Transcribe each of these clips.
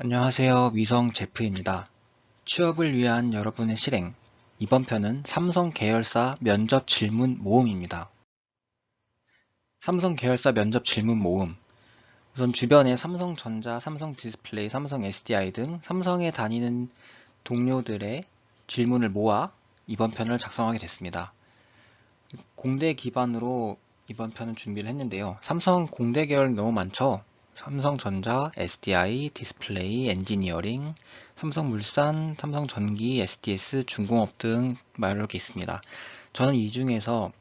안녕하세요. 위성 제프입니다. 취업을 위한 여러분의 실행. 이번 편은 삼성 계열사 면접 질문 모음입니다. 삼성 계열사 면접 질문 모음. 우선 주변에 삼성전자, 삼성디스플레이, 삼성 SDI 등 삼성에 다니는 동료들의 질문을 모아 이번 편을 작성하게 됐습니다. 공대 기반으로 이번 편은 준비를 했는데요. 삼성 공대 계열 너무 많죠? 삼성전자, SDI, 디스플레이, 엔지니어링, 삼성물산, 삼성전기, SDS, 중공업 등 이렇게 있습니다. 저는 이 중에서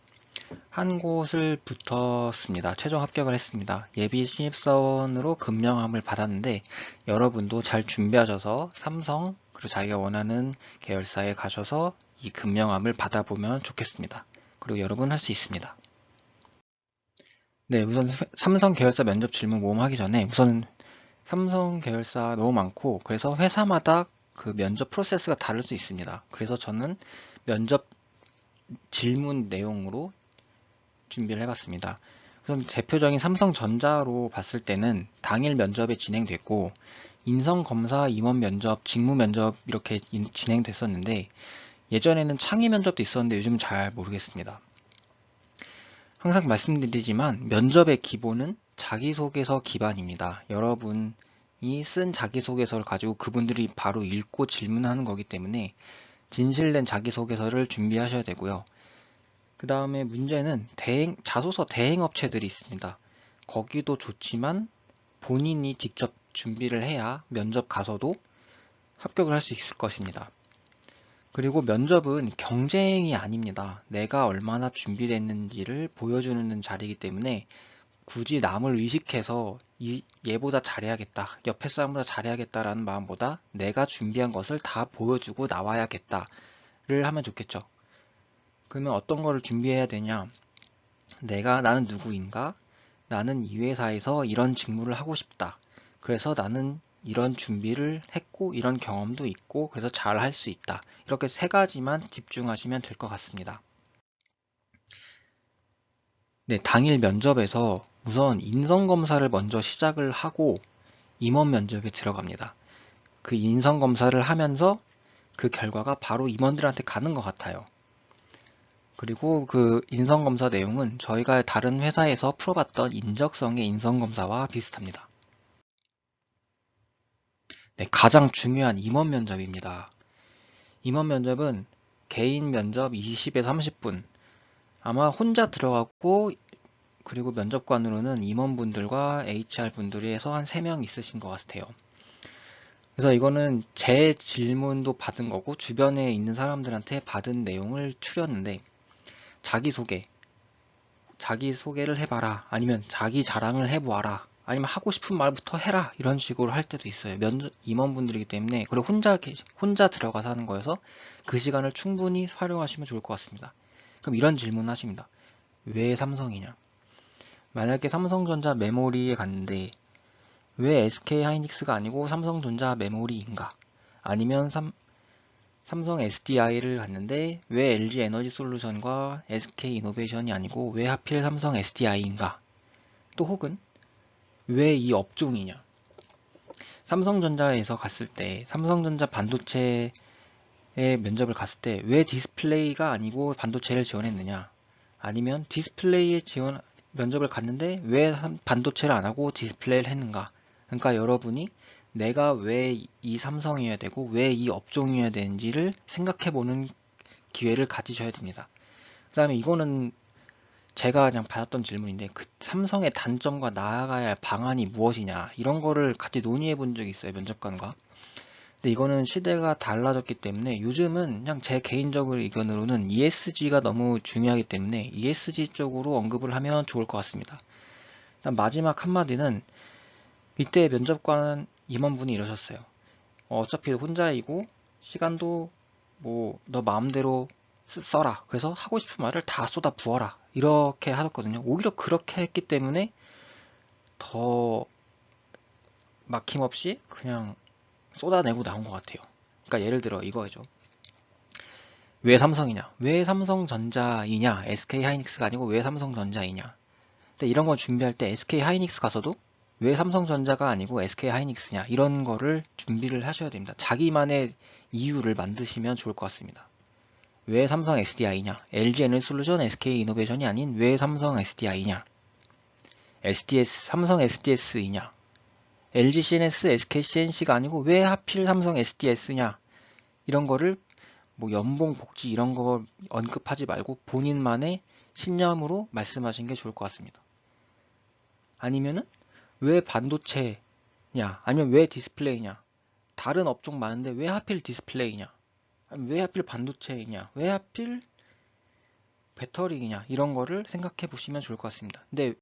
한 곳을 붙었습니다. 최종 합격을 했습니다. 예비 신입사원으로 금명함을 받았는데 여러분도 잘 준비하셔서 삼성 그리고 자기가 원하는 계열사에 가셔서 이 금명함을 받아보면 좋겠습니다. 그리고 여러분 할 수 있습니다. 네, 우선 삼성 계열사 면접 질문 모험 하기 전에 우선 삼성 계열사 너무 많고 그래서 회사마다 그 면접 프로세스가 다를 수 있습니다. 그래서 저는 면접 질문 내용으로 준비를 해봤습니다. 우선 대표적인 삼성전자로 봤을 때는 당일 면접이 진행됐고 인성검사, 임원 면접, 직무 면접 이렇게 진행됐었는데 예전에는 창의 면접도 있었는데 요즘은 잘 모르겠습니다. 항상 말씀드리지만 면접의 기본은 자기소개서 기반입니다. 여러분이 쓴 자기소개서를 가지고 그분들이 바로 읽고 질문하는 거기 때문에 진실된 자기소개서를 준비하셔야 되고요. 그 다음에 문제는 자소서 대행업체들이 있습니다. 거기도 좋지만 본인이 직접 준비를 해야 면접 가서도 합격을 할 수 있을 것입니다. 그리고 면접은 경쟁이 아닙니다. 내가 얼마나 준비됐는지를 보여주는 자리이기 때문에 굳이 남을 의식해서 얘보다 잘해야겠다, 옆에 사람보다 잘해야겠다라는 마음보다 내가 준비한 것을 다 보여주고 나와야겠다를 하면 좋겠죠. 그러면 어떤 거를 준비해야 되냐? 나는 누구인가? 나는 이 회사에서 이런 직무를 하고 싶다. 그래서 나는 이런 준비를 했고 이런 경험도 있고 그래서 잘 할 수 있다. 이렇게 세 가지만 집중하시면 될 것 같습니다. 네, 당일 면접에서 우선 인성검사를 먼저 시작을 하고 임원 면접에 들어갑니다. 그 인성검사를 하면서 그 결과가 바로 임원들한테 가는 것 같아요. 그리고 그 인성검사 내용은 저희가 다른 회사에서 풀어봤던 인적성의 인성검사와 비슷합니다. 네, 가장 중요한 임원 면접입니다. 임원 면접은 개인 면접 20에서 30분. 아마 혼자 들어가고 그리고 면접관으로는 임원분들과 HR분들이 해서 한 3명 있으신 것 같아요. 그래서 이거는 제 질문도 받은 거고 주변에 있는 사람들한테 받은 내용을 추렸는데 자기소개를 해봐라. 아니면 자기 자랑을 해보아라. 아니면 하고 싶은 말부터 해라. 이런 식으로 할 때도 있어요. 임원분들이기 때문에 그리고 혼자 들어가서 하는 거여서 그 시간을 충분히 활용하시면 좋을 것 같습니다. 그럼 이런 질문 하십니다. 왜 삼성이냐? 만약에 삼성전자 메모리에 갔는데 왜 SK 하이닉스가 아니고 삼성전자 메모리인가? 아니면 삼성 SDI를 갔는데 왜 LG 에너지 솔루션과 SK 이노베이션이 아니고 왜 하필 삼성 SDI인가? 또 혹은 왜 이 업종이냐? 삼성전자에서 갔을 때 삼성전자 반도체의 면접을 갔을 때 왜 디스플레이가 아니고 반도체를 지원했느냐? 아니면 디스플레이에 면접을 갔는데 왜 반도체를 안 하고 디스플레이를 했는가? 그러니까 여러분이 내가 왜 이 삼성이어야 되고 왜 이 업종이어야 되는지를 생각해보는 기회를 가지셔야 됩니다. 그 다음에 이거는 제가 그냥 받았던 질문인데 그 삼성의 단점과 나아가야 할 방안이 무엇이냐 이런 거를 같이 논의해 본 적이 있어요, 면접관과. 근데 이거는 시대가 달라졌기 때문에 요즘은 그냥 제 개인적인 의견으로는 ESG가 너무 중요하기 때문에 ESG 쪽으로 언급을 하면 좋을 것 같습니다. 일단 마지막 한마디는 이때 면접관 임원분이 이러셨어요. 어차피 혼자이고 시간도 뭐 너 마음대로 써라. 그래서 하고 싶은 말을 다 쏟아 부어라. 이렇게 하셨거든요. 오히려 그렇게 했기 때문에 더 막힘없이 그냥 쏟아내고 나온 것 같아요. 그러니까 예를 들어 이거죠. 왜 삼성이냐? 왜 삼성전자이냐? SK 하이닉스가 아니고 왜 삼성전자이냐? 근데 이런 걸 준비할 때 SK 하이닉스 가서도 왜 삼성전자가 아니고 SK하이닉스냐 이런 거를 준비를 하셔야 됩니다. 자기만의 이유를 만드시면 좋을 것 같습니다. 왜 삼성 SDI냐? LG에너지솔루션, SK이노베이션이 아닌 왜 삼성 SDI냐? 삼성 SDS이냐? LG CNS, SK CNC가 아니고 왜 하필 삼성 SDS냐? 이런 거를 뭐 연봉, 복지 이런 거 언급하지 말고 본인만의 신념으로 말씀하시는 게 좋을 것 같습니다. 아니면은 왜 반도체냐? 아니면 왜 디스플레이냐? 다른 업종 많은데 왜 하필 디스플레이냐? 아니면 왜 하필 반도체이냐? 왜 하필 배터리냐? 이런 거를 생각해 보시면 좋을 것 같습니다. 근데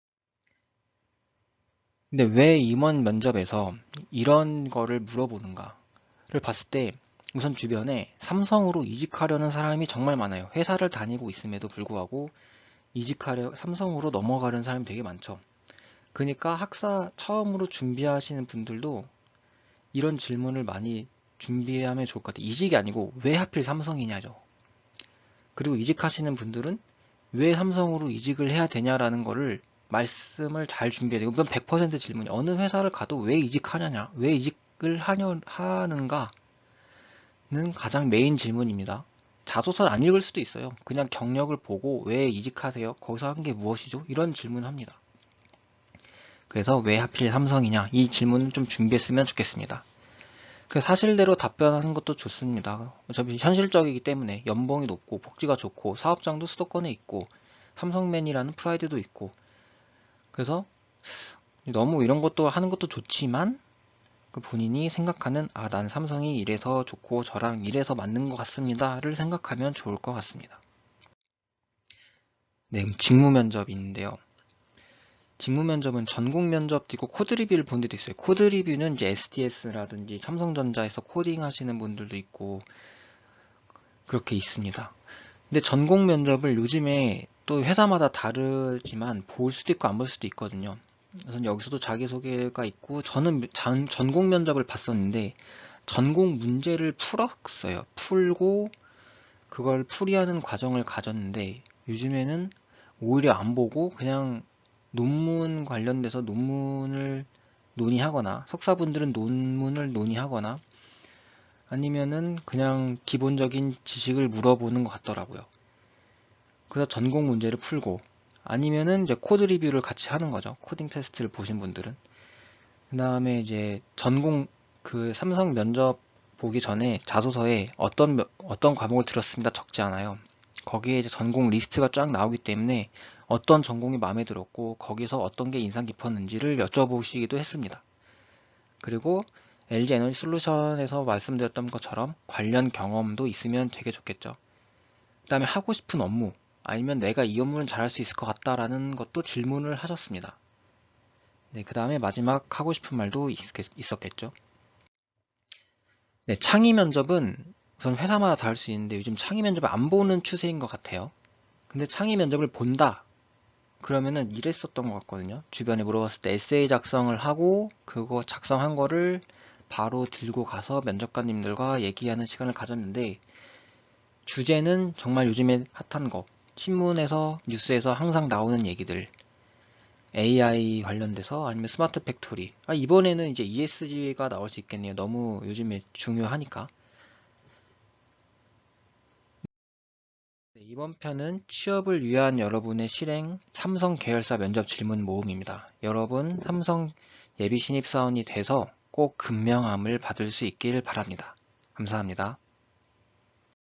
왜 임원 면접에서 이런 거를 물어보는가를 봤을 때 우선 주변에 삼성으로 이직하려는 사람이 정말 많아요. 회사를 다니고 있음에도 불구하고 삼성으로 넘어가려는 사람이 되게 많죠. 그러니까 학사 처음으로 준비하시는 분들도 이런 질문을 많이 준비하면 좋을 것 같아요. 이직이 아니고 왜 하필 삼성이냐죠. 그리고 이직하시는 분들은 왜 삼성으로 이직을 해야 되냐라는 거를 말씀을 잘 준비해야 되고, 이건 100% 질문이 어느 회사를 가도 왜 이직하느냐, 왜 이직을 하는가는 가장 메인 질문입니다. 자소서를 안 읽을 수도 있어요. 그냥 경력을 보고 왜 이직하세요? 거기서 한 게 무엇이죠? 이런 질문을 합니다. 그래서 왜 하필 삼성이냐? 이 질문을 좀 준비했으면 좋겠습니다. 그 사실대로 답변하는 것도 좋습니다. 어차피 현실적이기 때문에 연봉이 높고 복지가 좋고 사업장도 수도권에 있고 삼성맨이라는 프라이드도 있고 그래서 너무 이런 것도 하는 것도 좋지만 그 본인이 생각하는 난 삼성이 이래서 좋고 저랑 이래서 맞는 것 같습니다를 생각하면 좋을 것 같습니다. 네, 직무 면접인데요. 직무 면접은 전공 면접도 있고 코드 리뷰를 본 데도 있어요. 코드 리뷰는 이제 SDS라든지 삼성전자에서 코딩 하시는 분들도 있고 그렇게 있습니다. 근데 전공 면접을 요즘에 또 회사마다 다르지만 볼 수도 있고 안 볼 수도 있거든요. 그래서 여기서도 자기소개가 있고 저는 전공 면접을 봤었는데 전공 문제를 풀었어요. 풀고 그걸 풀이하는 과정을 가졌는데 요즘에는 오히려 안 보고 그냥 논문 관련돼서 논문을 논의하거나 석사분들은 논문을 논의하거나 아니면은 그냥 기본적인 지식을 물어보는 것 같더라고요. 그래서 전공 문제를 풀고 아니면은 이제 코드 리뷰를 같이 하는 거죠. 코딩 테스트를 보신 분들은. 그 다음에 이제 그 삼성 면접 보기 전에 자소서에 어떤 과목을 들었습니다 적지 않아요. 거기에 이제 전공 리스트가 쫙 나오기 때문에 어떤 전공이 마음에 들었고 거기서 어떤 게 인상 깊었는지를 여쭤보시기도 했습니다. 그리고 LG 에너지 솔루션에서 말씀드렸던 것처럼 관련 경험도 있으면 되게 좋겠죠. 그 다음에 하고 싶은 업무 아니면 내가 이 업무는 잘할 수 있을 것 같다라는 것도 질문을 하셨습니다. 네, 그 다음에 마지막 하고 싶은 말도 있었겠죠. 네, 창의 면접은 우선 회사마다 다를 수 있는데 요즘 창의 면접을 안 보는 추세인 것 같아요. 근데 창의 면접을 본다. 그러면은 이랬었던 것 같거든요. 주변에 물어봤을 때 에세이 작성을 하고 그거 작성한 거를 바로 들고 가서 면접관님들과 얘기하는 시간을 가졌는데 주제는 정말 요즘에 핫한 거 신문에서 뉴스에서 항상 나오는 얘기들 AI 관련돼서 아니면 스마트 팩토리 이번에는 이제 ESG가 나올 수 있겠네요. 너무 요즘에 중요하니까. 네, 이번 편은 취업을 위한 여러분의 실행 삼성 계열사 면접 질문 모음입니다. 여러분 삼성 예비 신입사원이 돼서 꼭 근명함을 받을 수 있길 바랍니다. 감사합니다.